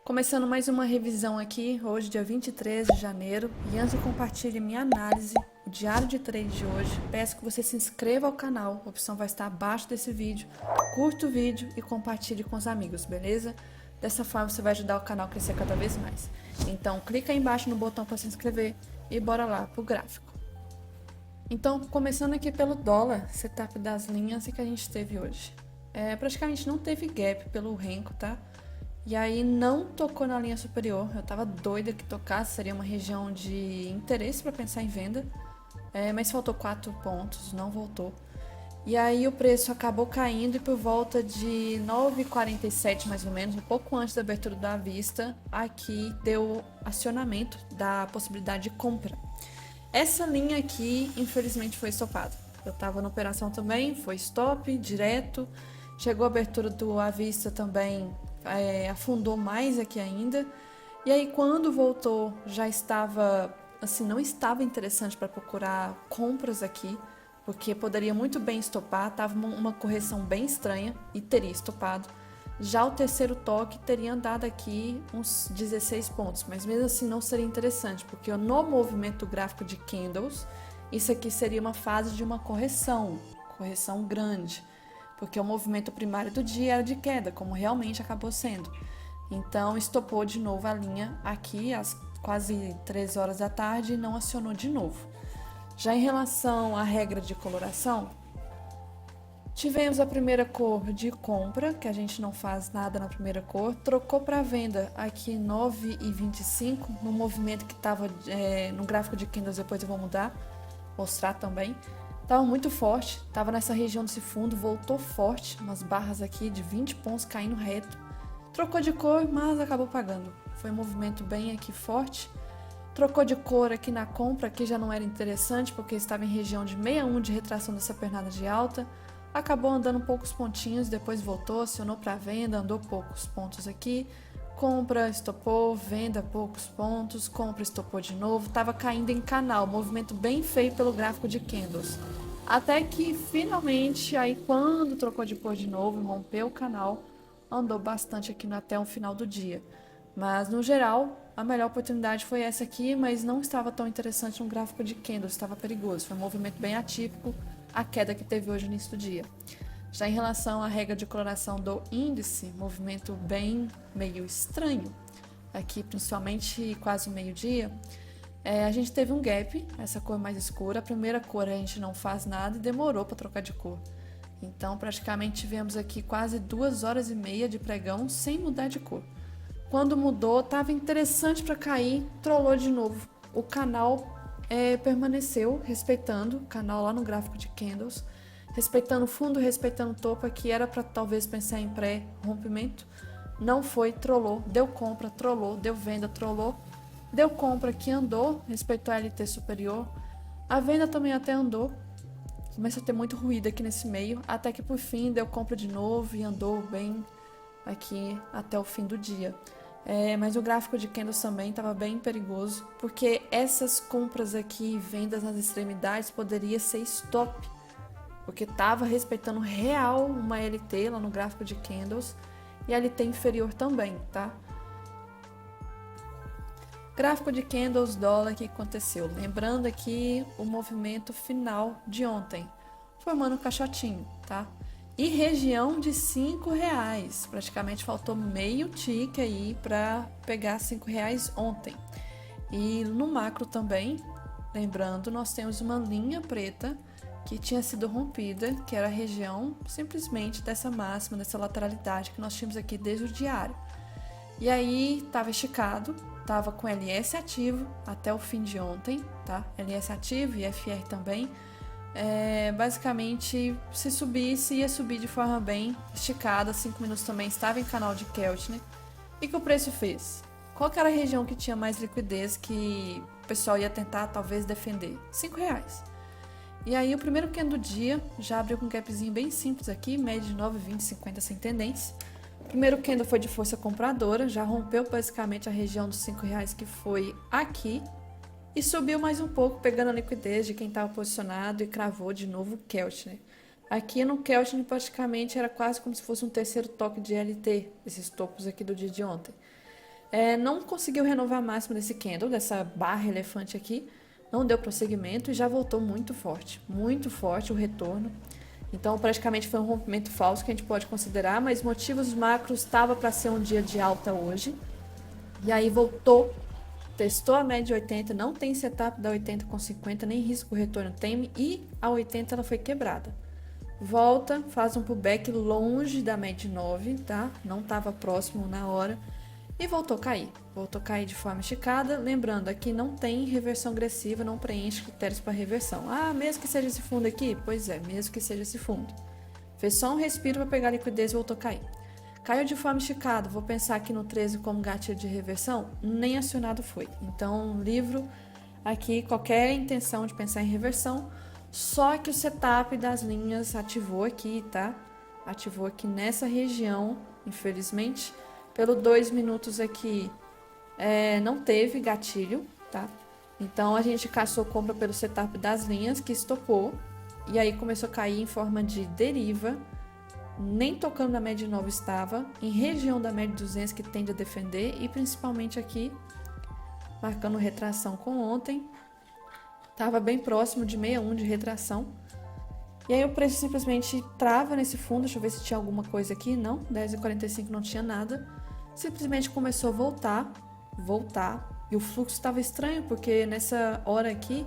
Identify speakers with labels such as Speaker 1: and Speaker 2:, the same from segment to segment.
Speaker 1: Começando mais uma revisão aqui, hoje dia 23 de janeiro, e antes eu compartilhe minha análise, o diário de trade de hoje, peço que você se inscreva ao canal, a opção vai estar abaixo desse vídeo, curta o vídeo e compartilhe com os amigos, beleza? Dessa forma você vai ajudar o canal a crescer cada vez mais. Então clica aí embaixo no botão para se inscrever e bora lá pro gráfico. Então, começando aqui pelo dólar, setup das linhas que a gente teve hoje. Praticamente não teve gap pelo Renko, tá? E aí não tocou na linha superior, eu tava doida que tocasse, seria uma região de interesse para pensar em venda, mas faltou 4 pontos, não voltou. E aí o preço acabou caindo e por volta de 9,47 mais ou menos, um pouco antes da abertura da vista, aqui deu acionamento da possibilidade de compra. Essa linha aqui, infelizmente, foi estopada. Eu tava na operação também, foi stop, direto, chegou a abertura do à vista também, afundou mais aqui ainda. E aí quando voltou já estava, assim, não estava interessante para procurar compras aqui, porque poderia muito bem estopar, estava uma correção bem estranha e teria estopado. Já o terceiro toque teria andado aqui uns 16 pontos, mas mesmo assim não seria interessante, porque no movimento gráfico de candles, isso aqui seria uma fase de uma correção grande, porque o movimento primário do dia era de queda, como realmente acabou sendo. Então estopou de novo a linha aqui às quase 3 horas da tarde e não acionou de novo. Já em relação à regra de coloração, tivemos a primeira cor de compra, que a gente não faz nada na primeira cor, trocou para venda aqui 9,25, no movimento que estava no gráfico de candles, depois eu vou mostrar também. Estava muito forte, estava nessa região desse fundo, voltou forte, umas barras aqui de 20 pontos caindo reto. Trocou de cor, mas acabou pagando. Foi um movimento bem aqui forte. Trocou de cor aqui na compra, que já não era interessante, porque estava em região de 61 de retração dessa pernada de alta. Acabou andando poucos pontinhos, depois voltou, acionou para venda, andou poucos pontos aqui. Compra, estopou, venda, poucos pontos, compra, estopou de novo. Estava caindo em canal, movimento bem feio pelo gráfico de candles. Até que finalmente, aí quando trocou de cor de novo, rompeu o canal, andou bastante aqui até o final do dia. Mas no geral, a melhor oportunidade foi essa aqui, mas não estava tão interessante no gráfico de candles, estava perigoso. Foi um movimento bem atípico, a queda que teve hoje no início do dia. Já em relação à regra de coloração do índice, movimento bem meio estranho, aqui principalmente quase meio-dia, a gente teve um gap, essa cor mais escura, a primeira cor a gente não faz nada e demorou para trocar de cor. Então praticamente tivemos aqui quase 2 horas e meia de pregão sem mudar de cor. Quando mudou, estava interessante para cair, trollou de novo. O canal permaneceu respeitando, o canal lá no gráfico de candles, respeitando o fundo, respeitando o topo, aqui era para talvez pensar em pré-rompimento. Não foi, trollou, deu compra, trollou, deu venda, trollou, deu compra que andou, respeitou a LT superior. A venda também até andou, começou a ter muito ruído aqui nesse meio, até que por fim deu compra de novo e andou bem aqui até o fim do dia. Mas o gráfico de candles também estava bem perigoso, porque essas compras aqui, vendas nas extremidades, poderia ser stop, porque estava respeitando real uma LT lá no gráfico de candles e a LT inferior também, tá? Gráfico de candles, dólar, o que aconteceu? Lembrando aqui o movimento final de ontem, formando um caixotinho, tá? E região de R$5, praticamente faltou meio tique aí para pegar R$5 ontem. E no macro também, lembrando, nós temos uma linha preta que tinha sido rompida, que era a região simplesmente dessa máxima, dessa lateralidade que nós tínhamos aqui desde o diário. E aí estava esticado, estava com LS ativo até o fim de ontem, tá? LS ativo e FR também. Basicamente, se subisse, ia subir de forma bem esticada, 5 minutos também estava em canal de Keltner. E que o preço fez? Qual que era a região que tinha mais liquidez que o pessoal ia tentar talvez defender? R$5. E aí o primeiro candle do dia já abriu com um gapzinho bem simples aqui, média de 9,20,50 sem tendência. O primeiro candle foi de força compradora, já rompeu basicamente a região dos R$5 que foi aqui. E subiu mais um pouco, pegando a liquidez de quem estava posicionado e cravou de novo o Keltner. Aqui no Keltner praticamente era quase como se fosse um terceiro toque de LT, esses topos aqui do dia de ontem. Não conseguiu renovar a máxima desse candle, dessa barra elefante aqui, não deu prosseguimento e já voltou muito forte o retorno. Então praticamente foi um rompimento falso que a gente pode considerar, mas motivos macros estava para ser um dia de alta hoje. E aí voltou, testou a média de 80, não tem setup da 80 com 50, nem risco retorno tem, e a 80 ela foi quebrada. Volta, faz um pullback longe da média 9, tá? Não estava próximo na hora. E voltou a cair de forma esticada, lembrando, aqui não tem reversão agressiva, não preenche critérios para reversão. Ah, mesmo que seja esse fundo aqui? Pois é, mesmo que seja esse fundo. Fez só um respiro para pegar liquidez e voltou a cair. Caiu de forma esticada, vou pensar aqui no 13 como gatilho de reversão? Nem acionado foi. Então, livro aqui qualquer intenção de pensar em reversão, só que o setup das linhas ativou aqui, tá? Ativou aqui nessa região, infelizmente. Pelo 2 minutos aqui não teve gatilho, tá? Então a gente caçou compra pelo setup das linhas que estopou e aí começou a cair em forma de deriva, nem tocando na média 9 estava, em região da média 200 que tende a defender e principalmente aqui marcando retração com ontem, estava bem próximo de 61 de retração. E aí o preço simplesmente trava nesse fundo, deixa eu ver se tinha alguma coisa aqui, não, 10,45 não tinha nada. Simplesmente começou a voltar, e o fluxo estava estranho, porque nessa hora aqui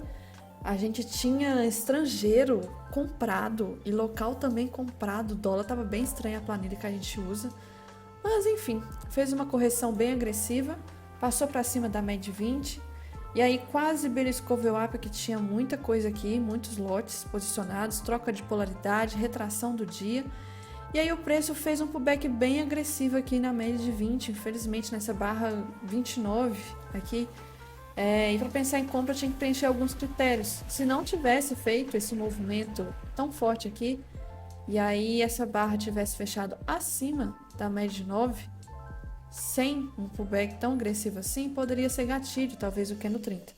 Speaker 1: a gente tinha estrangeiro comprado e local também comprado, o dólar estava bem estranho a planilha que a gente usa, mas enfim, fez uma correção bem agressiva, passou para cima da média 20, e aí quase beliscou o VWAP, que tinha muita coisa aqui, muitos lotes posicionados, troca de polaridade, retração do dia. E aí o preço fez um pullback bem agressivo aqui na média de 20, infelizmente nessa barra 29 aqui. E para pensar em compra tinha que preencher alguns critérios. Se não tivesse feito esse movimento tão forte aqui, e aí essa barra tivesse fechado acima da média de 9, sem um pullback tão agressivo assim, poderia ser gatilho, talvez o candle 30.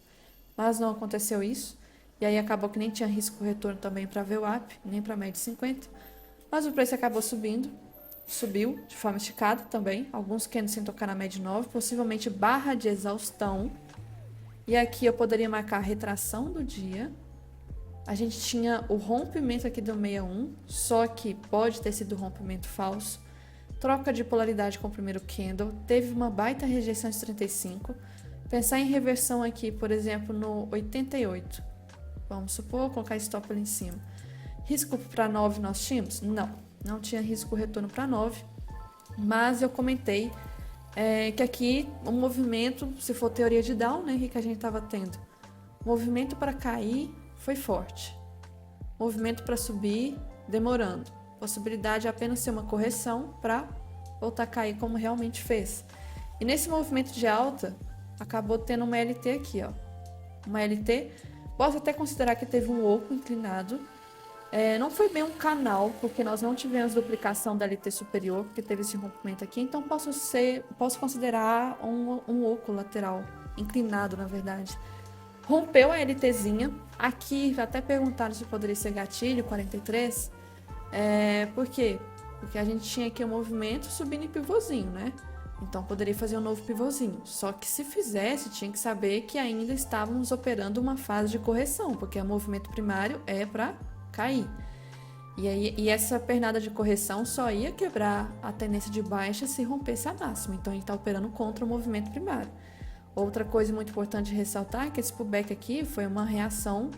Speaker 1: Mas não aconteceu isso, e aí acabou que nem tinha risco retorno também para VWAP, nem para média de 50. Mas o preço acabou subiu de forma esticada também, alguns candles sem tocar na média 9, possivelmente barra de exaustão. E aqui eu poderia marcar a retração do dia. A gente tinha o rompimento aqui do 61, só que pode ter sido rompimento falso. Troca de polaridade com o primeiro candle, teve uma baita rejeição de 35. Pensar em reversão aqui, por exemplo, no 88. Vamos supor, colocar stop ali em cima. Risco para 9 nós tínhamos? Não tinha risco retorno para 9, mas eu comentei que aqui o movimento, se for teoria de Dow, né, que a gente estava tendo, movimento para cair foi forte, movimento para subir demorando, possibilidade de apenas ser uma correção para voltar a cair como realmente fez. E nesse movimento de alta, acabou tendo uma LT aqui, ó, uma LT, posso até considerar que teve um oco inclinado. Não foi bem um canal, porque nós não tivemos duplicação da LT superior, porque teve esse rompimento aqui, então posso considerar um oco lateral, inclinado na verdade. Rompeu a LTzinha, aqui até perguntaram se poderia ser gatilho, 43, por quê? Porque a gente tinha aqui um movimento subindo em pivôzinho, né? Então poderia fazer um novo pivôzinho, só que se fizesse, tinha que saber que ainda estávamos operando uma fase de correção, porque o movimento primário é para cair. E essa pernada de correção só ia quebrar a tendência de baixa se rompesse a máxima. Então a gente está operando contra o movimento primário. Outra coisa muito importante de ressaltar é que esse pullback aqui foi uma reação.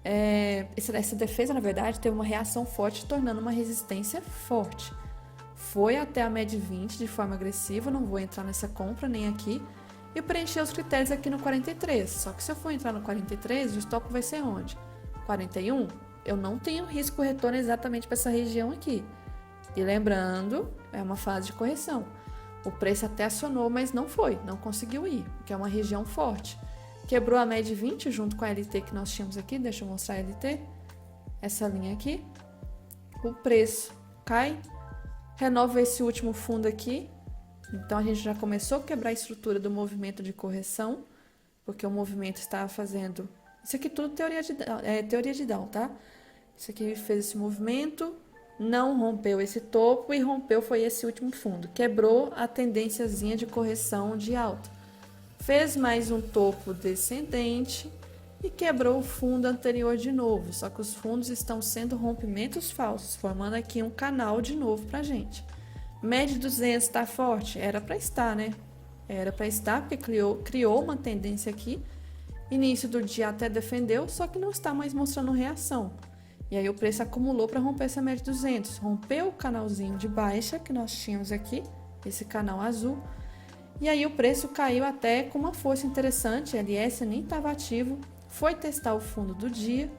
Speaker 1: Essa defesa, na verdade, teve uma reação forte, tornando uma resistência forte. Foi até a média 20 de forma agressiva, não vou entrar nessa compra nem aqui. E preencher os critérios aqui no 43. Só que se eu for entrar no 43, o stop vai ser onde? 41? Eu não tenho risco retorno exatamente para essa região aqui. E lembrando, é uma fase de correção. O preço até acionou, mas não conseguiu ir, porque é uma região forte. Quebrou a média 20 junto com a LT que nós tínhamos aqui, deixa eu mostrar a LT. Essa linha aqui. O preço cai, renova esse último fundo aqui. Então a gente já começou a quebrar a estrutura do movimento de correção, porque o movimento estava fazendo... Isso aqui tudo teoria de Dow, tá? Isso aqui fez esse movimento, não rompeu esse topo e rompeu foi esse último fundo. Quebrou a tendênciazinha de correção de alta. Fez mais um topo descendente e quebrou o fundo anterior de novo. Só que os fundos estão sendo rompimentos falsos, formando aqui um canal de novo pra gente. Média 200 está forte? Era para estar, né? Era para estar porque criou uma tendência aqui. Início do dia até defendeu, só que não está mais mostrando reação. E aí o preço acumulou para romper essa média 200. Rompeu o canalzinho de baixa que nós tínhamos aqui, esse canal azul. E aí o preço caiu até com uma força interessante, LS nem estava ativo. Foi testar o fundo do dia,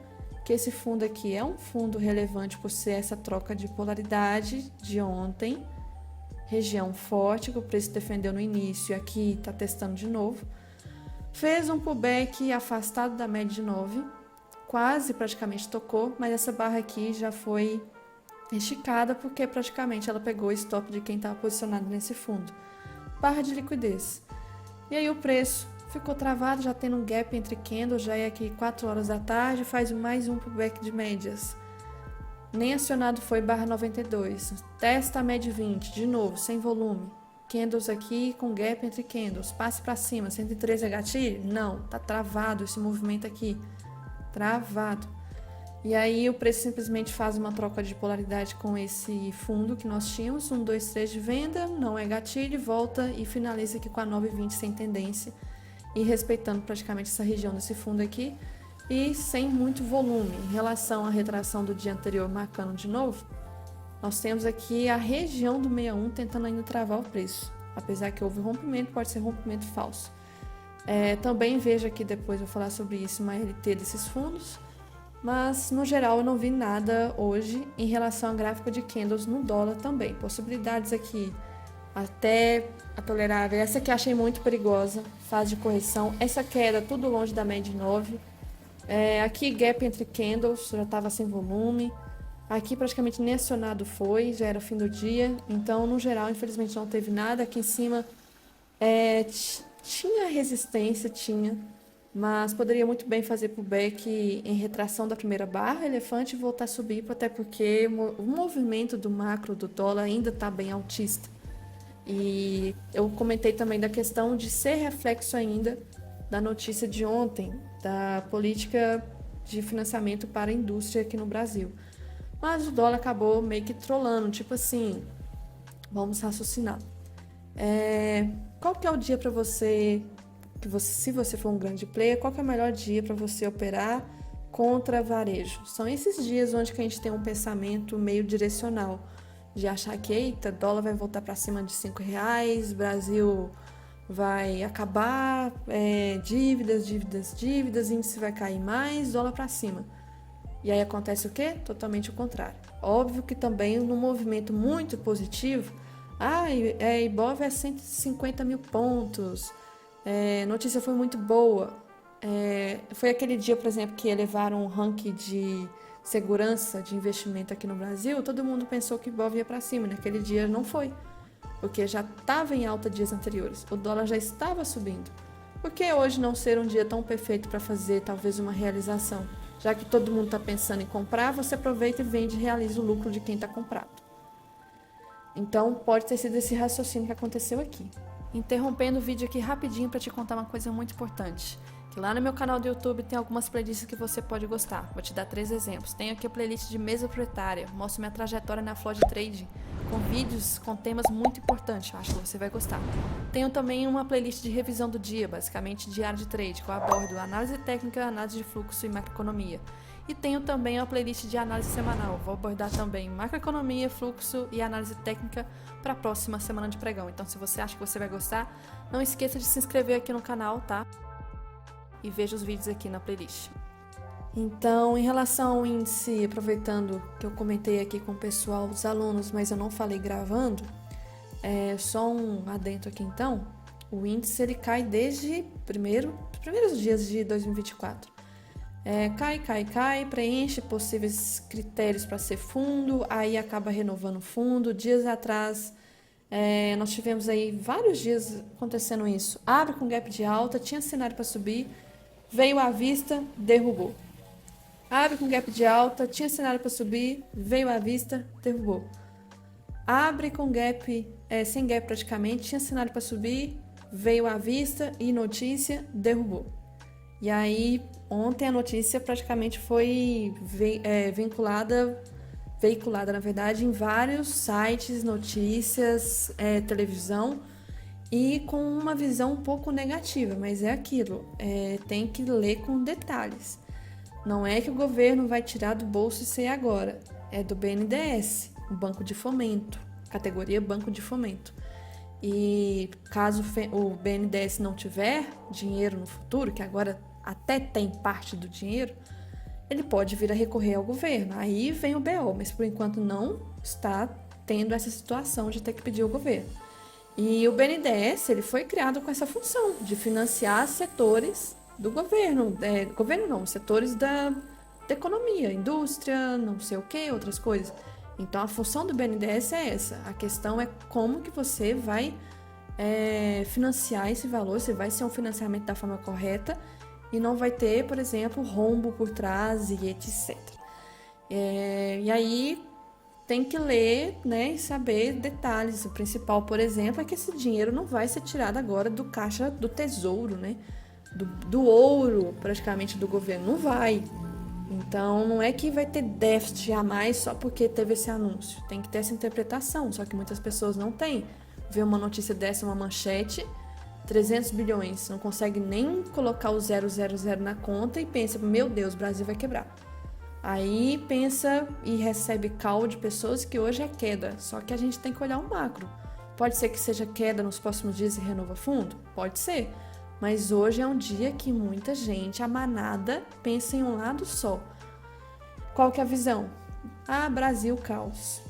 Speaker 1: que esse fundo aqui é um fundo relevante por ser essa troca de polaridade de ontem. Região forte, que o preço defendeu no início e aqui está testando de novo. Fez um pullback afastado da média de 9, quase praticamente tocou, mas essa barra aqui já foi esticada porque praticamente ela pegou o stop de quem estava posicionado nesse fundo. Barra de liquidez. E aí o preço ficou travado, já tendo um gap entre candles, já é aqui 4 horas da tarde, faz mais um pullback de médias. Nem acionado foi barra 92. Testa a média 20, de novo, sem volume. Candles aqui com gap entre candles. Passe para cima, 113 é gatilho? Não, tá travado esse movimento aqui. Travado. E aí o preço simplesmente faz uma troca de polaridade com esse fundo que nós tínhamos. 1, 2, 3 de venda, não é gatilho, volta e finaliza aqui com a 9,20 sem tendência. E respeitando praticamente essa região desse fundo aqui. E sem muito volume. Em relação à retração do dia anterior marcando de novo, nós temos aqui a região do 61 tentando ainda travar o preço. Apesar que houve rompimento, pode ser rompimento falso. Também vejo aqui depois, vou falar sobre isso, uma LT desses fundos. Mas, no geral, eu não vi nada hoje em relação ao gráfico de candles no dólar também. Possibilidades aqui até a tolerável. Essa aqui eu achei muito perigosa, fase de correção. Essa queda tudo longe da média de 9. Aqui gap entre candles, já estava sem volume. Aqui praticamente nem acionado foi, já era fim do dia. Então, no geral, infelizmente não teve nada. Aqui em cima tinha resistência, mas poderia muito bem fazer pullback em retração da primeira barra, elefante, e voltar a subir, até porque o movimento do macro do dólar ainda está bem altista. E eu comentei também da questão de ser reflexo ainda da notícia de ontem, da política de financiamento para a indústria aqui no Brasil. Mas o dólar acabou meio que trollando, tipo assim, vamos raciocinar. Qual que é o dia para você, se você for um grande player, qual que é o melhor dia para você operar contra varejo? São esses dias onde que a gente tem um pensamento meio direcional, de achar que, eita, dólar vai voltar para cima de R$5, Brasil vai acabar, dívidas, índice vai cair mais, dólar para cima. E aí acontece o quê? Totalmente o contrário. Óbvio que também num movimento muito positivo, Ibov é 150 mil pontos, notícia foi muito boa. Foi aquele dia, por exemplo, que elevaram o ranking de segurança de investimento aqui no Brasil, todo mundo pensou que o Ibov ia para cima, naquele dia não foi, porque já estava em alta dias anteriores, o dólar já estava subindo. Por que hoje não ser um dia tão perfeito para fazer talvez uma realização? Já que todo mundo está pensando em comprar, você aproveita e vende e realiza o lucro de quem está comprado. Então, pode ter sido esse raciocínio que aconteceu aqui. Interrompendo o vídeo aqui rapidinho para te contar uma coisa muito importante. Que lá no meu canal do YouTube tem algumas playlists que você pode gostar. Vou te dar 3 exemplos. Tenho aqui a playlist de mesa proprietária, mostro minha trajetória na Flood Trading, com vídeos com temas muito importantes, acho que você vai gostar. Tenho também uma playlist de revisão do dia, basicamente diário de trade, que eu abordo análise técnica, análise de fluxo e macroeconomia. E tenho também uma playlist de análise semanal, vou abordar também macroeconomia, fluxo e análise técnica para a próxima semana de pregão. Então, se você acha que você vai gostar, não esqueça de se inscrever aqui no canal, tá? E veja os vídeos aqui na playlist. Então, em relação ao índice, aproveitando que eu comentei aqui com o pessoal, os alunos, mas eu não falei gravando, só um adendo aqui então, o índice ele cai desde os primeiros dias de 2024. Cai, preenche possíveis critérios para ser fundo, aí acaba renovando o fundo. Dias atrás, nós tivemos aí vários dias acontecendo isso. Abre com gap de alta, tinha cenário para subir, veio à vista, derrubou. Abre com gap de alta, tinha cenário para subir, veio à vista, derrubou. Abre com gap, sem gap praticamente, tinha cenário para subir, veio à vista e notícia, derrubou. E aí, ontem a notícia praticamente foi veiculada, na verdade, em vários sites, notícias, televisão, e com uma visão um pouco negativa, mas é aquilo, tem que ler com detalhes. Não é que o governo vai tirar do bolso isso aí agora, é do BNDES, o Banco de Fomento, categoria Banco de Fomento. E caso o BNDES não tiver dinheiro no futuro, que agora até tem parte do dinheiro, ele pode vir a recorrer ao governo. Aí vem o BO, mas por enquanto não está tendo essa situação de ter que pedir ao governo. E o BNDES, ele foi criado com essa função de financiar setores do governo. Governo não, setores da economia, indústria, não sei o que, outras coisas. Então a função do BNDES é essa. A questão é como que você vai financiar esse valor, se vai ser um financiamento da forma correta e não vai ter, por exemplo, rombo por trás e etc. E aí tem que ler, né, e saber detalhes. O principal, por exemplo, é que esse dinheiro não vai ser tirado agora do caixa do tesouro, né? Do ouro, praticamente, do governo. Não vai. Então, não é que vai ter déficit a mais só porque teve esse anúncio. Tem que ter essa interpretação, só que muitas pessoas não têm. Vê uma notícia dessa, uma manchete, 300 bilhões, não consegue nem colocar o 000 na conta e pensa, meu Deus, o Brasil vai quebrar. Aí pensa e recebe call de pessoas que hoje é queda, só que a gente tem que olhar o macro. Pode ser que seja queda nos próximos dias e renova fundo? Pode ser. Mas hoje é um dia que muita gente, a manada, pensa em um lado só. Qual que é a visão? Brasil, caos.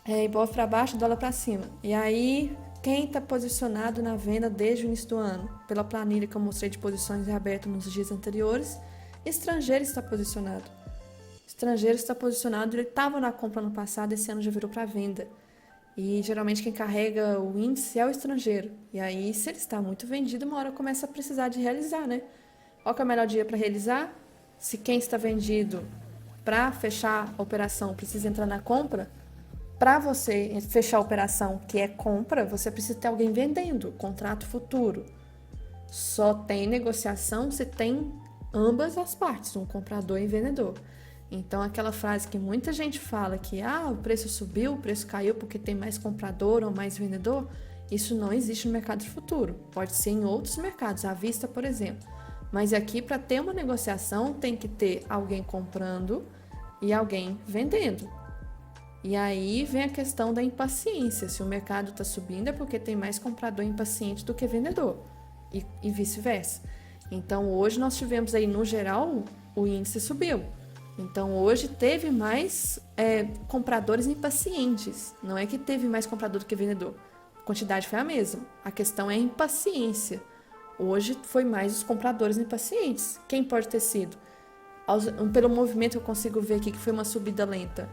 Speaker 1: Ibovespa para baixo, dólar para cima. E aí, quem está posicionado na venda desde o início do ano? Pela planilha que eu mostrei de posições abertas nos dias anteriores, estrangeiro está posicionado. Estrangeiro está posicionado, ele estava na compra no passado, esse ano já virou para venda. E geralmente quem carrega o índice é o estrangeiro. E aí, se ele está muito vendido, uma hora começa a precisar de realizar, né? Qual que é o melhor dia para realizar? Se quem está vendido para fechar a operação precisa entrar na compra, para você fechar a operação que é compra, você precisa ter alguém vendendo, contrato futuro. Só tem negociação se tem ambas as partes, um comprador e vendedor. Então, aquela frase que muita gente fala que o preço subiu, o preço caiu porque tem mais comprador ou mais vendedor, isso não existe no mercado de futuro. Pode ser em outros mercados, à vista, por exemplo. Mas aqui, para ter uma negociação, tem que ter alguém comprando e alguém vendendo. E aí vem a questão da impaciência. Se o mercado está subindo é porque tem mais comprador impaciente do que vendedor. E vice-versa. Então, hoje nós tivemos aí, no geral, o índice subiu. Então, hoje teve mais compradores impacientes. Não é que teve mais comprador do que vendedor. A quantidade foi a mesma. A questão é a impaciência. Hoje foi mais os compradores impacientes. Quem pode ter sido? Pelo movimento eu consigo ver aqui que foi uma subida lenta.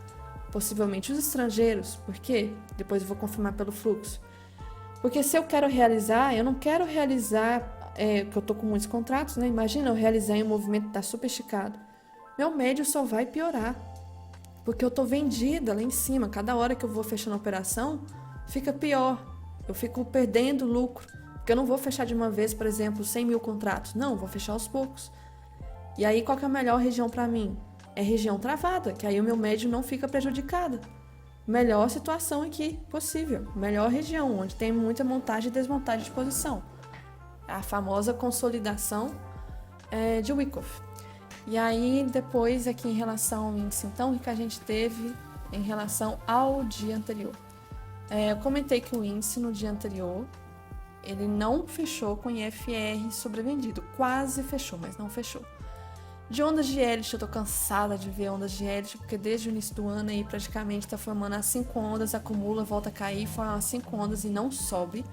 Speaker 1: Possivelmente os estrangeiros. Por quê? Depois eu vou confirmar pelo fluxo. Porque se eu quero realizar, eu não quero realizar, que eu tô com muitos contratos, né? Imagina eu realizar em um movimento que está super esticado. Meu médio só vai piorar, porque eu tô vendida lá em cima. Cada hora que eu vou fechando a operação, fica pior. Eu fico perdendo lucro, porque eu não vou fechar de uma vez, por exemplo, 100 mil contratos. Não, vou fechar aos poucos. E aí, qual que é a melhor região para mim? É região travada, que aí o meu médio não fica prejudicado. Melhor situação aqui possível. Melhor região, onde tem muita montagem e desmontagem de posição. A famosa consolidação de Wyckoff. E aí, depois, aqui em relação ao índice, então, o que a gente teve em relação ao dia anterior? Eu comentei que o índice no dia anterior, ele não fechou com IFR sobrevendido. Quase fechou, mas não fechou. De ondas de Elliott, eu tô cansada de ver ondas de Elliott, porque desde o início do ano aí, praticamente, tá formando as 5 ondas, acumula, volta a cair, forma as 5 ondas e não sobe.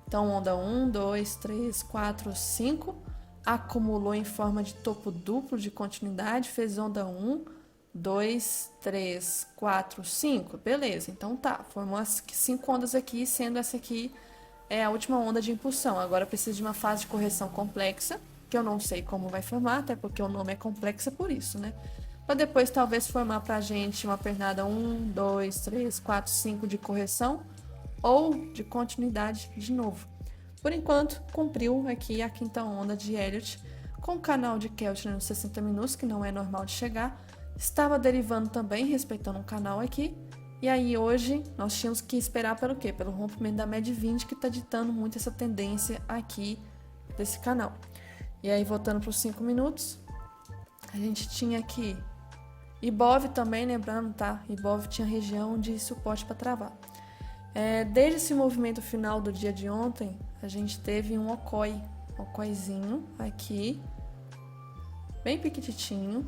Speaker 1: Então, onda 1, 2, 3, 4, 5... acumulou em forma de topo duplo de continuidade, fez onda 1, 2, 3, 4, 5, beleza, então tá, formou as 5 ondas aqui, sendo essa aqui a última onda de impulsão. Agora precisa de uma fase de correção complexa, que eu não sei como vai formar, até porque o nome é complexa por isso, né? para depois talvez formar para a gente uma pernada 1, 2, 3, 4, 5 de correção ou de continuidade de novo. Por enquanto, cumpriu aqui a quinta onda de Elliott, com o canal de Keltner nos 60 minutos, que não é normal de chegar. Estava derivando também, respeitando um canal aqui. E aí hoje nós tínhamos que esperar pelo quê? Pelo rompimento da média 20, que está ditando muito essa tendência aqui desse canal. E aí voltando para os 5 minutos, a gente tinha aqui Ibov também, lembrando, tá? Ibov tinha região de suporte para travar. Desde esse movimento final do dia de ontem, a gente teve um okóizinho aqui, bem pequititinho,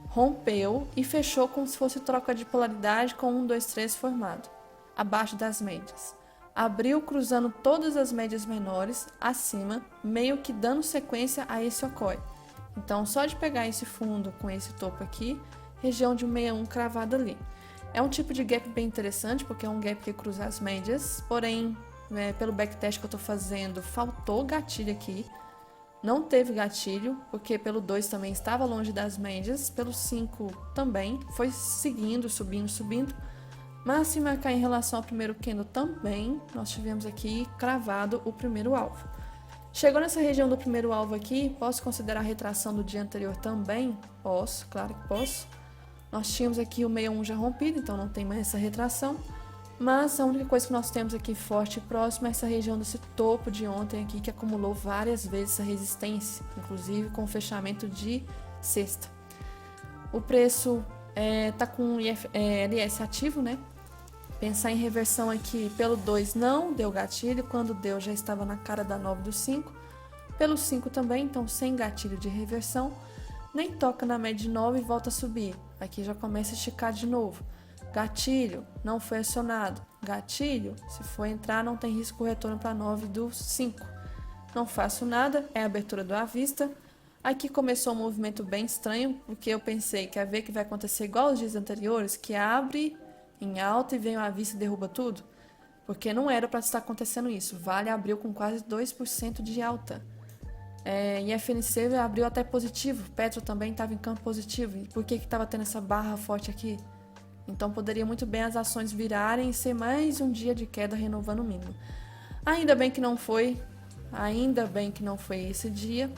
Speaker 1: rompeu e fechou como se fosse troca de polaridade com 1, 2, 3 formado, abaixo das médias. Abriu cruzando todas as médias menores acima, meio que dando sequência a esse okói. Então, só de pegar esse fundo com esse topo aqui, região de 161 cravada ali. É um tipo de gap bem interessante, porque é um gap que cruza as médias, porém, pelo backtest que eu estou fazendo, faltou gatilho aqui. Não teve gatilho, porque pelo 2 também estava longe das médias, pelo 5 também, foi seguindo, subindo. Mas se marcar em relação ao primeiro candle também, nós tivemos aqui cravado o primeiro alvo. Chegou nessa região do primeiro alvo aqui, posso considerar a retração do dia anterior também? Posso, claro que posso. Nós tínhamos aqui o 61 já rompido, então não tem mais essa retração. Mas a única coisa que nós temos aqui forte e próximo é essa região desse topo de ontem aqui, que acumulou várias vezes essa resistência, inclusive com o fechamento de sexta. O preço tá com LS ativo, né? Pensar em reversão aqui pelo 2 não deu gatilho, quando deu já estava na cara da 9 do 5. Pelo 5 também, então sem gatilho de reversão. Nem toca na média de 9 e volta a subir. Aqui já começa a esticar de novo. Gatilho, não foi acionado. Gatilho, se for entrar, não tem risco de retorno para 9 do 5. Não faço nada, é a abertura do à vista. Aqui começou um movimento bem estranho, porque eu pensei que vai acontecer igual os dias anteriores, que abre em alta e vem à vista e derruba tudo. Porque não era para estar acontecendo isso. Vale abriu com quase 2% de alta. E FNC abriu até positivo, Petro também estava em campo positivo. E por que estava tendo essa barra forte aqui? Então poderia muito bem as ações virarem e ser mais um dia de queda renovando o mínimo. Ainda bem que não foi esse dia.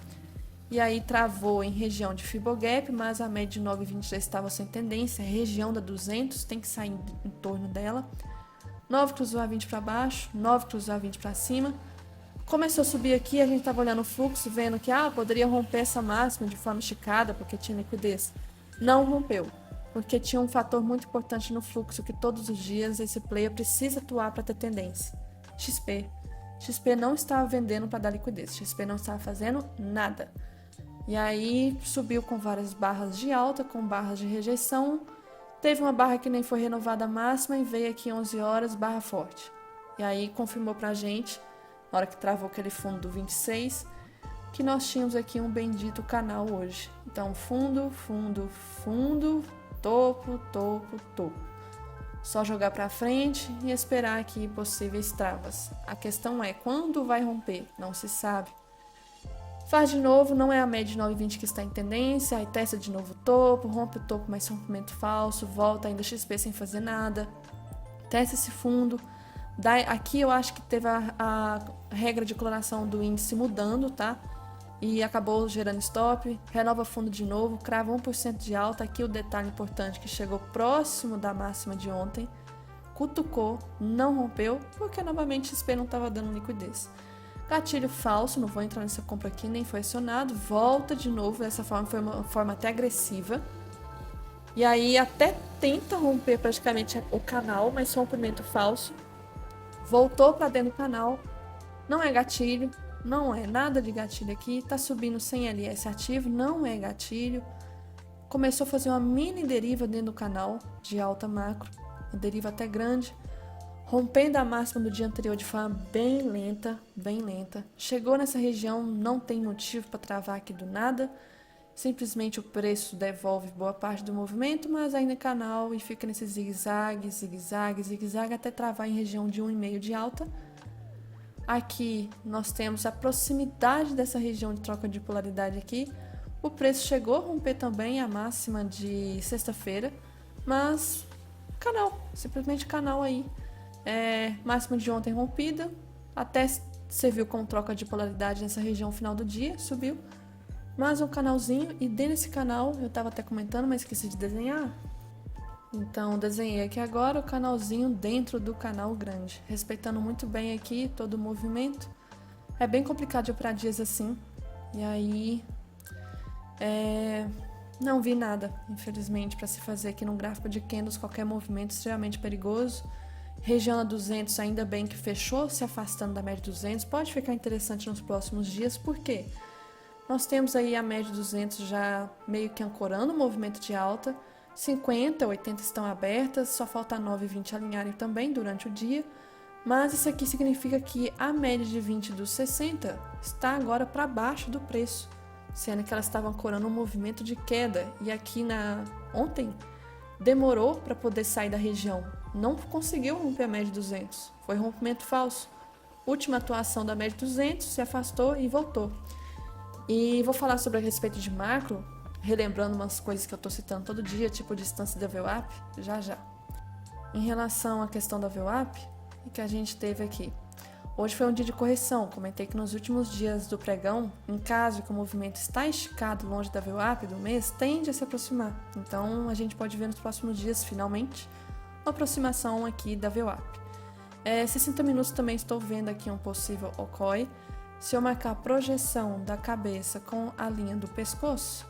Speaker 1: E aí travou em região de Fibogap, mas a média de 9,20 já estava sem tendência. A região da 200 tem que sair em torno dela. 9 cruzou a 20 para baixo, 9 cruzou a 20 para cima. Começou a subir aqui, a gente estava olhando o fluxo, vendo que poderia romper essa máxima de forma esticada, porque tinha liquidez. Não rompeu, porque tinha um fator muito importante no fluxo, que todos os dias esse player precisa atuar para ter tendência. XP. XP não estava vendendo para dar liquidez, XP não estava fazendo nada. E aí subiu com várias barras de alta, com barras de rejeição. Teve uma barra que nem foi renovada a máxima e veio aqui 11 horas, barra forte. E aí confirmou para a gente, na hora que travou aquele fundo do 26, que nós tínhamos aqui um bendito canal hoje. Então, fundo, topo. Só jogar para frente e esperar aqui possíveis travas. A questão é, quando vai romper? Não se sabe. Faz de novo, não é a média de 9,20 que está em tendência, aí testa de novo o topo, rompe o topo, mas rompimento falso, volta ainda XP sem fazer nada, testa esse fundo. Aqui eu acho que teve a regra de coloração do índice mudando, tá? E acabou gerando stop, renova fundo de novo, crava 1% de alta. Aqui o detalhe importante que chegou próximo da máxima de ontem, cutucou, não rompeu, porque novamente XP não estava dando liquidez. Gatilho falso, não vou entrar nessa compra aqui, nem foi acionado, volta de novo, dessa forma foi uma forma até agressiva. E aí até tenta romper praticamente o canal, mas rompimento falso. Voltou para dentro do canal, não é gatilho, não é nada de gatilho aqui, tá subindo sem LS ativo, não é gatilho. Começou a fazer uma mini deriva dentro do canal de alta macro, uma deriva até grande, rompendo a máxima do dia anterior de forma bem lenta. Chegou nessa região, não tem motivo para travar aqui do nada, simplesmente o preço devolve boa parte do movimento, mas ainda é canal e fica nesse zigue-zague até travar em região de 1,5 de alta. Aqui nós temos a proximidade dessa região de troca de polaridade aqui, O preço chegou a romper também a máxima de sexta-feira, mas canal, simplesmente canal aí. Máxima de ontem rompida, até serviu como troca de polaridade nessa região final do dia, subiu. Mais um canalzinho, e dentro desse canal, eu estava até comentando, mas esqueci de desenhar. Então, desenhei aqui agora o canalzinho dentro do canal grande, respeitando muito bem aqui todo o movimento. É bem complicado de operar dias assim, e aí não vi nada, infelizmente, para se fazer aqui no gráfico de candles, qualquer movimento extremamente perigoso. Região a 200, ainda bem que fechou, se afastando da média 200, pode ficar interessante nos próximos dias, por quê? Nós temos aí a média 200 já meio que ancorando o movimento de alta, 50, 80 estão abertas, só falta 9 e 20 alinharem também durante o dia, mas isso aqui significa que a média de 20 dos 60 está agora para baixo do preço, sendo que ela estava ancorando um movimento de queda, e aqui ontem demorou para poder sair da região, não conseguiu romper a média 200, foi rompimento falso. Última atuação da média 200, se afastou e voltou. E vou falar sobre a respeito de macro, relembrando umas coisas que eu estou citando todo dia, tipo distância da VWAP, já. Em relação à questão da VWAP, que a gente teve aqui. Hoje foi um dia de correção, comentei que nos últimos dias do pregão, em caso que o movimento está esticado longe da VWAP do mês, tende a se aproximar. Então, a gente pode ver nos próximos dias, finalmente, uma aproximação aqui da VWAP. 60 minutos também estou vendo aqui um possível OCOI. Se eu marcar a projeção da cabeça com a linha do pescoço,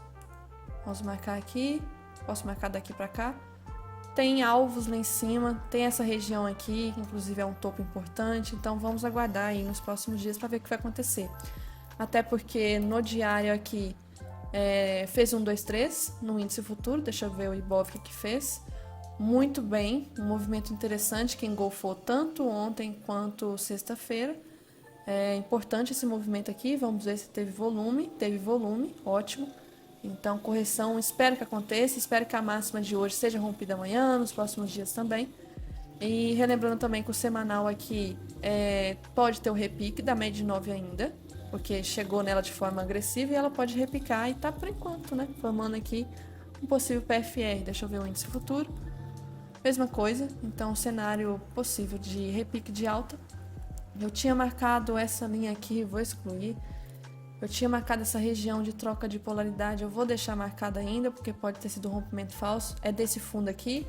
Speaker 1: vamos marcar aqui, posso marcar daqui para cá. Tem alvos lá em cima, tem essa região aqui, que inclusive é um topo importante, então vamos aguardar aí nos próximos dias para ver o que vai acontecer. Até porque no diário aqui fez 1, 2, 3 no índice futuro, deixa eu ver o Ibov que fez. Muito bem, um movimento interessante que engolfou tanto ontem quanto sexta-feira. É importante esse movimento aqui, vamos ver se teve volume, ótimo. Então, correção, espero que aconteça, espero que a máxima de hoje seja rompida amanhã, nos próximos dias também. E relembrando também que o semanal aqui pode ter o repique da média de 9 ainda, porque chegou nela de forma agressiva e ela pode repicar e tá por enquanto, né, formando aqui um possível PFR. Deixa eu ver o índice futuro. Mesma coisa, então cenário possível de repique de alta. Eu tinha marcado essa linha aqui, vou excluir. Eu tinha marcado essa região de troca de polaridade, eu vou deixar marcada ainda, porque pode ter sido um rompimento falso. É desse fundo aqui,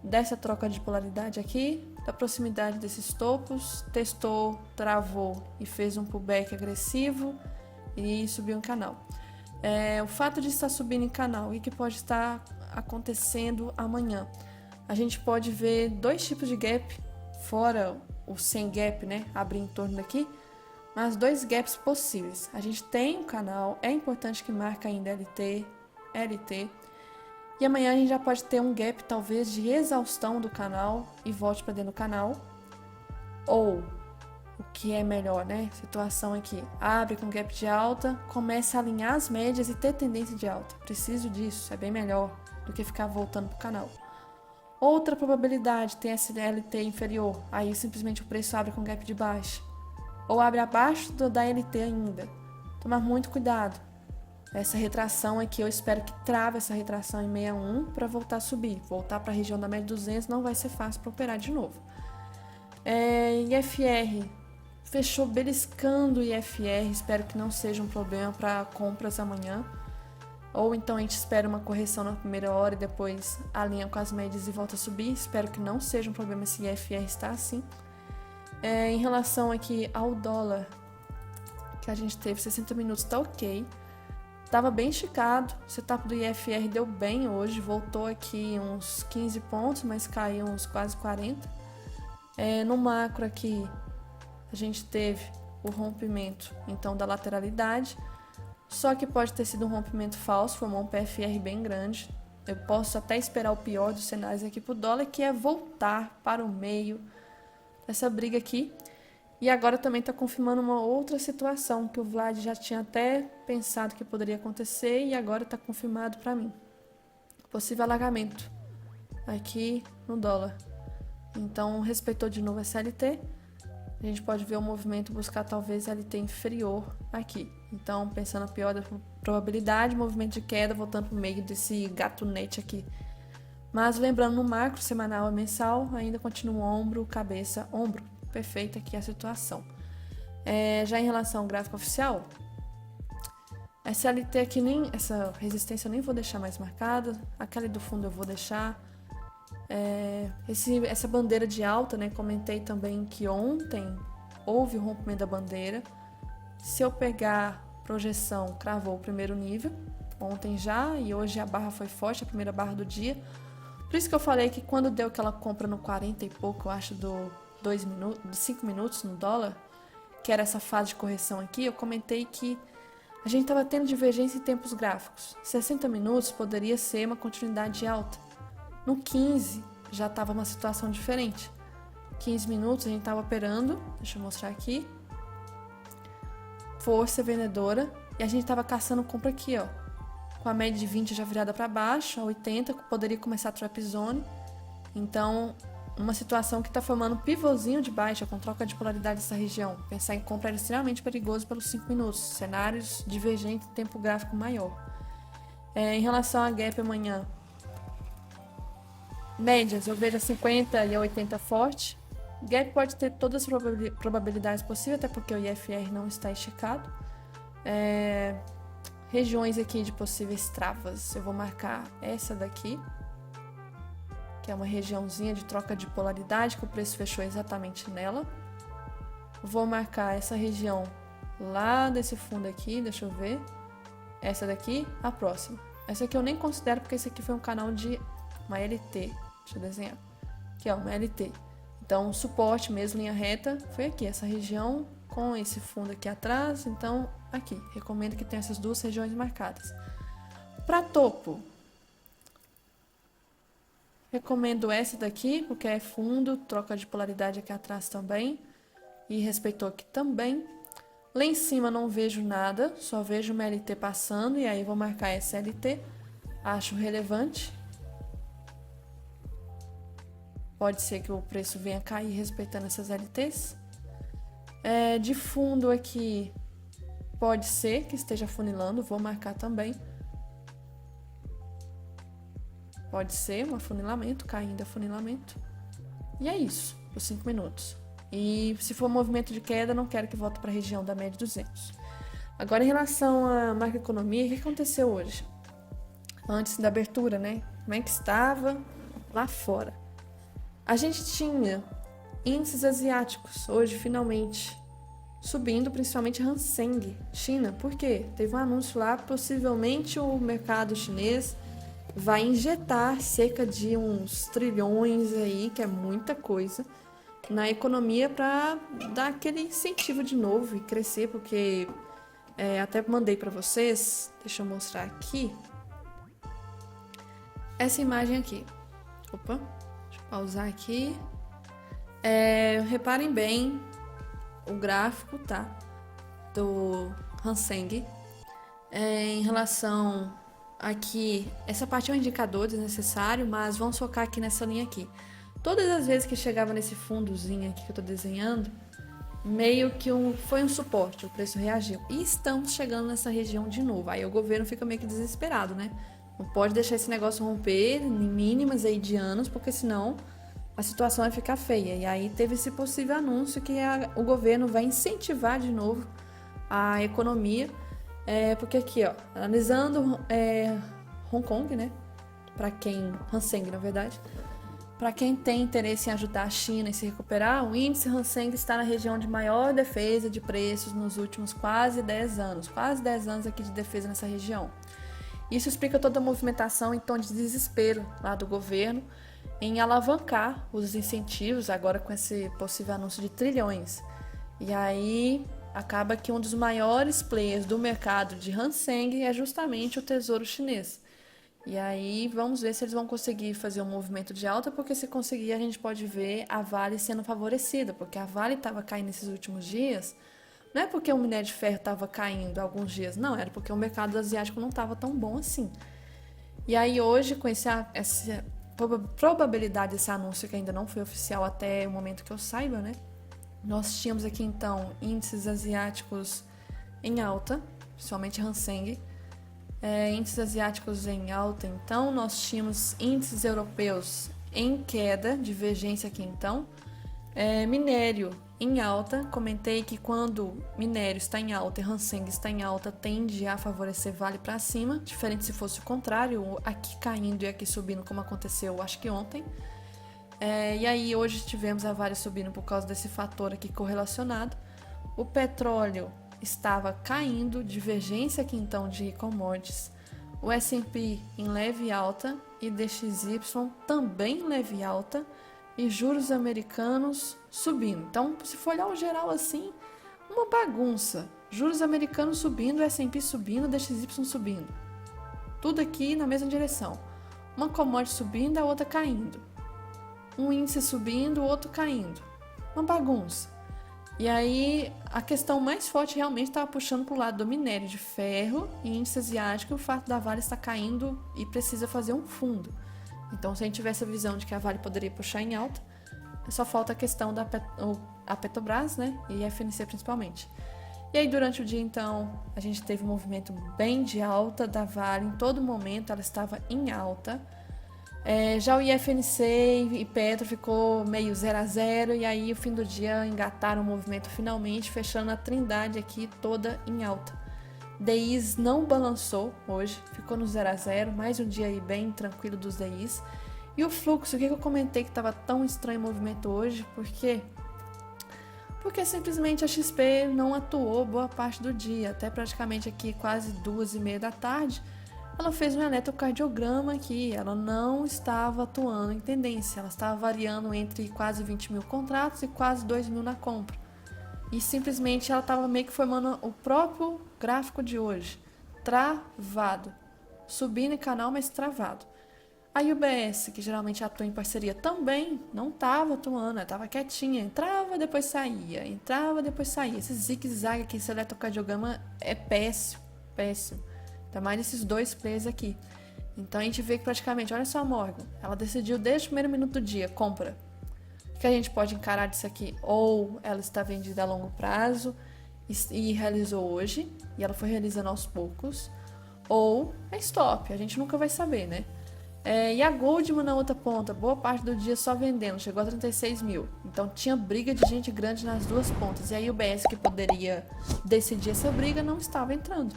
Speaker 1: dessa troca de polaridade aqui, da proximidade desses topos, testou, travou e fez um pullback agressivo e subiu em canal. O fato de estar subindo em canal e que pode estar acontecendo amanhã. A gente pode ver dois tipos de gap, fora o sem gap, né, abrir em torno daqui, mas dois gaps possíveis. A gente tem um canal, é importante que marque ainda LT, e amanhã a gente já pode ter um gap talvez de exaustão do canal e volte para dentro do canal, ou o que é melhor, né, situação aqui, abre com gap de alta, começa a alinhar as médias e ter tendência de alta. Preciso disso, é bem melhor do que ficar voltando pro canal. Outra probabilidade, tem esse LT inferior, aí simplesmente o preço abre com gap de baixa. Ou abre abaixo da LT ainda. Tomar muito cuidado. Essa retração aqui, eu espero que trave essa retração em 61 para voltar a subir. Voltar para a região da média 200 não vai ser fácil para operar de novo. IFR, fechou beliscando o IFR, espero que não seja um problema para compras amanhã. Ou então a gente espera uma correção na primeira hora e depois alinha com as médias e volta a subir. Espero que não seja um problema se IFR está assim. Em relação aqui ao dólar, que a gente teve 60 minutos, tá ok. Tava bem esticado, o setup do IFR deu bem hoje, voltou aqui uns 15 pontos, mas caiu uns quase 40. No macro aqui, a gente teve o rompimento, então, da lateralidade, só que pode ter sido um rompimento falso, formou um PFR bem grande. Eu posso até esperar o pior dos cenários aqui pro dólar, que é voltar para o meio dessa briga aqui. E agora também está confirmando uma outra situação que o Vlad já tinha até pensado que poderia acontecer e agora está confirmado para mim. Possível alagamento aqui no dólar. Então, respeitou de novo a SLT. a gente pode ver o movimento buscar talvez LT inferior aqui. Então, pensando a pior da probabilidade, movimento de queda voltando para o meio desse gatunete aqui. Mas lembrando, no macro, semanal e mensal, ainda continua ombro, cabeça, ombro. Perfeita aqui a situação. Já em relação ao gráfico oficial, essa LT aqui, essa resistência eu nem vou deixar mais marcada. Aquela do fundo eu vou deixar. Essa bandeira de alta, né? Comentei também que ontem houve o rompimento da bandeira. Se eu pegar projeção, cravou o primeiro nível. Ontem já, e hoje a barra foi forte, a primeira barra do dia. Por isso que eu falei que quando deu aquela compra no 40 e pouco, eu acho, de 5 minutos no dólar, que era essa fase de correção aqui, eu comentei que a gente estava tendo divergência em tempos gráficos. 60 minutos poderia ser uma continuidade de alta. No 15 já estava uma situação diferente. 15 minutos a gente estava operando, deixa eu mostrar aqui, força vendedora, e a gente estava caçando compra aqui, ó, com a média de 20 já virada para baixo, a 80 poderia começar a trap zone. Então, uma situação que está formando um pivôzinho de baixa com troca de polaridade nessa região. Pensar em compra era extremamente perigoso pelos 5 minutos, cenários divergentes em tempo gráfico maior. Em relação a gap amanhã, médias, eu vejo a 50 e a 80 forte. Gap pode ter todas as probabilidades possíveis, até porque o IFR não está esticado. Regiões aqui de possíveis travas, eu vou marcar essa daqui, que é uma regiãozinha de troca de polaridade, que o preço fechou exatamente nela. Vou marcar essa região lá desse fundo aqui, deixa eu ver. Essa daqui, a próxima. Essa aqui eu nem considero, porque esse aqui foi um canal de uma LT. Deixa eu desenhar. Aqui, ó, uma LT. Então, suporte mesmo, linha reta, foi aqui, essa região com esse fundo aqui atrás. Então, aqui, recomendo que tenha essas duas regiões marcadas. Para topo, recomendo essa daqui, porque é fundo, troca de polaridade aqui atrás também. E respeitou aqui também. Lá em cima não vejo nada, só vejo uma LT passando, e aí vou marcar essa LT. Acho relevante. Pode ser que o preço venha cair respeitando essas LTs. De fundo aqui, pode ser que esteja afunilando, vou marcar também. Pode ser um afunilamento, caindo afunilamento. E é isso, por 5 minutos. E se for movimento de queda, não quero que volte para a região da média 200. Agora, em relação à macroeconomia, o que aconteceu hoje? Antes da abertura, né? Como é que estava lá fora? A gente tinha índices asiáticos hoje, finalmente, subindo, principalmente Hang Seng, China. Por quê? Teve um anúncio lá, possivelmente o mercado chinês vai injetar cerca de uns trilhões aí, que é muita coisa, na economia para dar aquele incentivo de novo e crescer, porque até mandei para vocês, deixa eu mostrar aqui, essa imagem aqui. Opa, deixa eu pausar aqui. Reparem bem o gráfico, tá? Do Hang Seng. Em relação aqui, essa parte é um indicador desnecessário, mas vamos focar aqui nessa linha aqui. Todas as vezes que chegava nesse fundozinho aqui que eu tô desenhando, meio que foi um suporte, o preço reagiu. E estamos chegando nessa região de novo. Aí o governo fica meio que desesperado, né? Não pode deixar esse negócio romper em mínimas aí de anos, porque senão a situação vai ficar feia. E aí teve esse possível anúncio que o governo vai incentivar de novo a economia. Porque aqui, ó, analisando Hong Kong, né? Hang Seng, na verdade. Para quem tem interesse em ajudar a China em se recuperar, o índice Hang Seng está na região de maior defesa de preços nos últimos quase 10 anos. Quase 10 anos aqui de defesa nessa região. Isso explica toda a movimentação em tom de desespero lá do governo em alavancar os incentivos, agora com esse possível anúncio de trilhões. E aí acaba que um dos maiores players do mercado de Hang Seng é justamente o Tesouro Chinês. E aí vamos ver se eles vão conseguir fazer um movimento de alta, porque se conseguir a gente pode ver a Vale sendo favorecida, porque a Vale estava caindo nesses últimos dias, não é porque o minério de ferro estava caindo há alguns dias, não, era porque o mercado asiático não estava tão bom assim. E aí hoje, com essa probabilidade desse anúncio que ainda não foi oficial até o momento que eu saiba, né? Nós tínhamos aqui então índices asiáticos em alta, principalmente Hang Seng. Índices asiáticos em alta, então nós tínhamos índices europeus em queda, divergência aqui então. Minério em alta, comentei que quando minério está em alta e Hang Seng está em alta, tende a favorecer Vale para cima, diferente se fosse o contrário, aqui caindo e aqui subindo, como aconteceu acho que ontem. E aí hoje tivemos a Vale subindo por causa desse fator aqui correlacionado. O petróleo estava caindo, divergência aqui então de commodities. O S&P em leve alta e DXY também em leve alta. E juros americanos subindo. Então, se for olhar o geral assim, uma bagunça. Juros americanos subindo, S&P subindo, DXY subindo. Tudo aqui na mesma direção. Uma commodity subindo, a outra caindo. Um índice subindo, o outro caindo. Uma bagunça. E aí, a questão mais forte realmente estava puxando para o lado do minério de ferro e índice asiático, o fato da Vale estar caindo e precisa fazer um fundo. Então, se a gente tivesse a visão de que a Vale poderia puxar em alta, só falta a questão da Petrobras, né? E a FNC principalmente. E aí, durante o dia, então, a gente teve um movimento bem de alta da Vale. Em todo momento, ela estava em alta. Já o IFNC e Petro ficou meio 0 a 0. E aí, no fim do dia, engataram o movimento finalmente, fechando a trindade aqui toda em alta. DIs não balançou hoje, ficou no 0 a 0, mais um dia aí bem tranquilo dos DIs. E o fluxo, o que eu comentei que estava tão estranho o movimento hoje, por quê? Porque simplesmente a XP não atuou boa parte do dia, até praticamente aqui quase 2h30 da tarde, ela fez um eletrocardiograma aqui, ela não estava atuando em tendência, ela estava variando entre quase 20 mil contratos e quase 2 mil na compra. E simplesmente ela estava meio que formando o próprio gráfico de hoje, travado, subindo em canal, mas travado. A UBS, que geralmente atua em parceria, também não estava atuando, ela estava quietinha, entrava, depois saía, entrava, depois saía. Esse zigue-zague aqui, esse eletrocardiograma é péssimo, péssimo. Ainda mais esses dois players aqui. Então a gente vê que praticamente, olha só a Morgan, ela decidiu desde o primeiro minuto do dia, compra. Que a gente pode encarar disso aqui, ou ela está vendida a longo prazo e realizou hoje, e ela foi realizando aos poucos, ou é stop, a gente nunca vai saber, né? E a Goldman na outra ponta, boa parte do dia só vendendo, chegou a 36 mil, então tinha briga de gente grande nas duas pontas, e aí o BS que poderia decidir essa briga não estava entrando,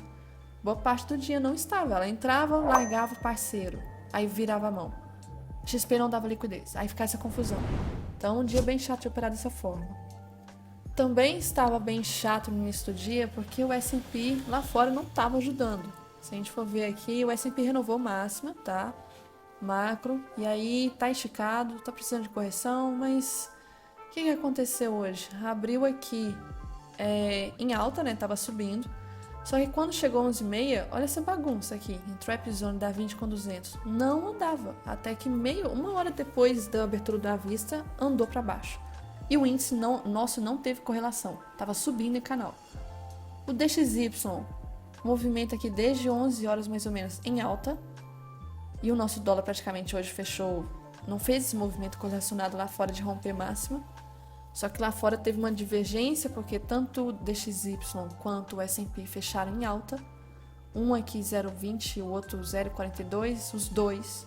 Speaker 1: boa parte do dia não estava, ela entrava, largava o parceiro, aí virava a mão, XP não dava liquidez, aí ficava essa confusão. Então, um dia bem chato de operar dessa forma. Também estava bem chato no início do dia porque o S&P lá fora não estava ajudando. Se a gente for ver aqui, o S&P renovou máxima, tá? Macro. E aí tá esticado, tá precisando de correção, mas o que aconteceu hoje? Abriu aqui em alta, né? Tava subindo. Só que quando chegou 11h30, olha essa bagunça aqui, em Trap Zone da 20 com 200. Não andava, até que uma hora depois da abertura da vista, andou para baixo. E o índice nosso não teve correlação, estava subindo em canal. O DXY, movimento aqui desde 11 horas mais ou menos em alta. E o nosso dólar praticamente hoje fechou, não fez esse movimento correlacionado lá fora de romper máxima. Só que lá fora teve uma divergência, porque tanto o DXY quanto o S&P fecharam em alta. Um aqui 0,20 e o outro 0,42, os dois.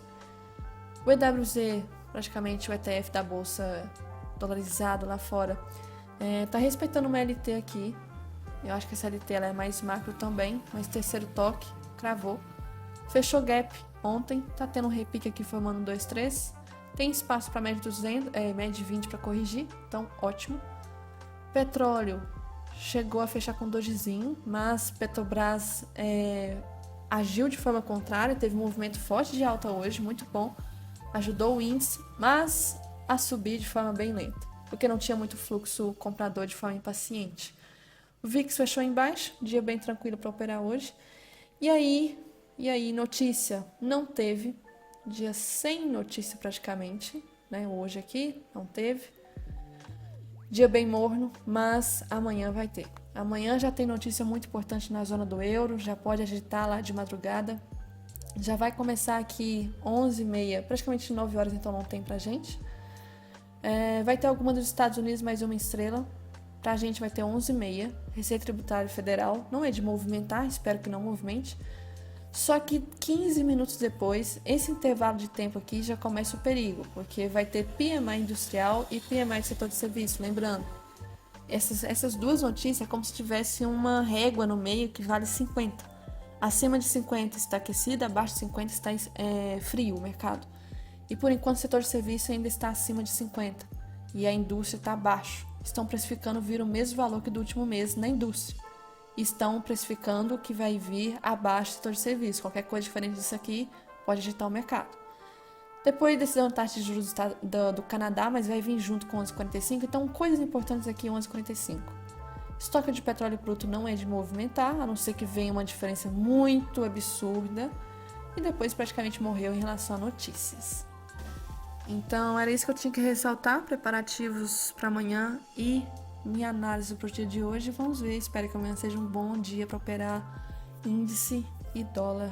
Speaker 1: O EWZ, praticamente o ETF da bolsa dolarizado lá fora, tá respeitando uma LT aqui. Eu acho que essa LT ela é mais macro também, mas terceiro toque, cravou. Fechou gap ontem, tá tendo um repique aqui formando 2,3. Tem espaço para média 200, média 20 para corrigir, então ótimo. Petróleo chegou a fechar com dojizinho, mas Petrobras agiu de forma contrária, teve um movimento forte de alta hoje, muito bom, ajudou o índice, mas a subir de forma bem lenta, porque não tinha muito fluxo comprador de forma impaciente. O VIX fechou em baixo, dia bem tranquilo para operar hoje. E aí, notícia não teve. Dia sem notícia praticamente, né? Hoje aqui não teve. Dia bem morno, mas amanhã vai ter. Amanhã já tem notícia muito importante na zona do euro, já pode agitar lá de madrugada. Já vai começar aqui 11h30, praticamente 9 horas, então não tem pra gente. Vai ter alguma dos Estados Unidos, mais uma estrela. Pra gente vai ter 11h30, Receita Tributária Federal, não é de movimentar, espero que não movimente. Só que 15 minutos depois, esse intervalo de tempo aqui já começa o perigo, porque vai ter PMI industrial e PMI do setor de serviço, lembrando. Essas duas notícias é como se tivesse uma régua no meio que vale 50. Acima de 50 está aquecida, abaixo de 50 está frio o mercado. E por enquanto o setor de serviço ainda está acima de 50 e a indústria está abaixo. Estão precificando vir o mesmo valor que do último mês na indústria. Estão precificando que vai vir abaixo do setor de serviço. Qualquer coisa diferente disso aqui pode agitar o mercado. Depois decisão da taxa de juros do Canadá, mas vai vir junto com 11,45. Então, coisas importantes aqui, 11,45. Estoque de petróleo bruto não é de movimentar, a não ser que venha uma diferença muito absurda. E depois praticamente morreu em relação a notícias. Então, era isso que eu tinha que ressaltar, preparativos para amanhã e minha análise para o dia de hoje. Vamos ver, espero que amanhã seja um bom dia para operar índice e dólar